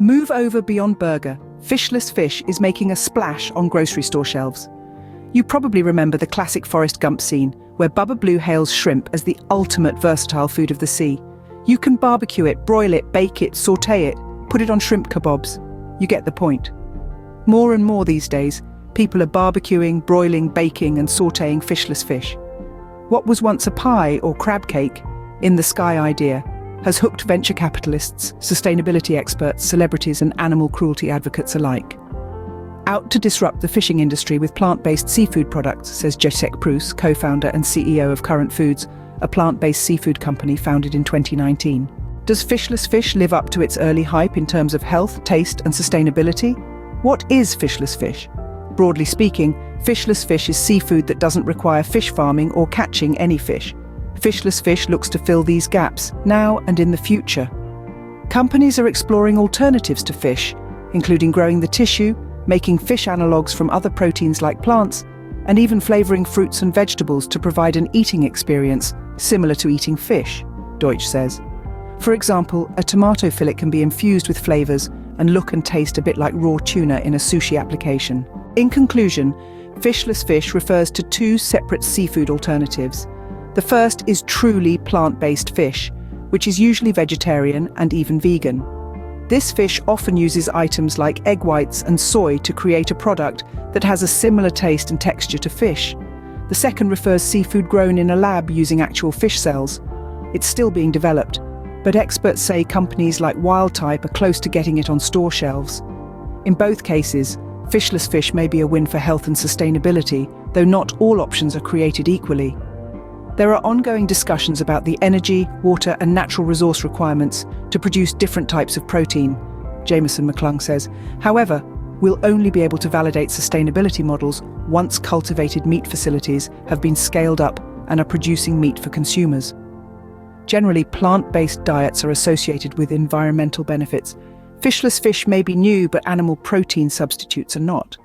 Move over beyond burger. Fishless fish is making a splash on grocery store shelves. You probably remember the classic Forrest Gump scene, where Bubba Blue hails shrimp as the ultimate versatile food of the sea. You can barbecue it, broil it, bake it, sauté it, put it on shrimp kebabs. You get the point. More and more these days, people are barbecuing, broiling, baking and sautéing fishless fish. What was once a pie or crab cake, in the sky idea, has hooked venture capitalists, sustainability experts, celebrities and animal cruelty advocates alike. Out to disrupt the fishing industry with plant-based seafood products, says Jacek Prus, co-founder and CEO of Current Foods, a plant-based seafood company founded in 2019. Does fishless fish live up to its early hype in terms of health, taste and sustainability? What is fishless fish? Broadly speaking, fishless fish is seafood that doesn't require fish farming or catching any fish. Fishless fish looks to fill these gaps, now and in the future. Companies are exploring alternatives to fish, including growing the tissue, making fish analogues from other proteins like plants, and even flavoring fruits and vegetables to provide an eating experience similar to eating fish, Deutsch says. For example, a tomato fillet can be infused with flavors and look and taste a bit like raw tuna in a sushi application. In conclusion, fishless fish refers to two separate seafood alternatives. The first is truly plant-based fish, which is usually vegetarian and even vegan. This fish often uses items like egg whites and soy to create a product that has a similar taste and texture to fish. The second refers seafood grown in a lab using actual fish cells. It's still being developed, but experts say companies like Wildtype are close to getting it on store shelves. In both cases, fishless fish may be a win for health and sustainability, though not all options are created equally. There are ongoing discussions about the energy, water and natural resource requirements to produce different types of protein, Jameson McClung says. However, we'll only be able to validate sustainability models once cultivated meat facilities have been scaled up and are producing meat for consumers. Generally, plant-based diets are associated with environmental benefits. Fishless fish may be new, but animal protein substitutes are not.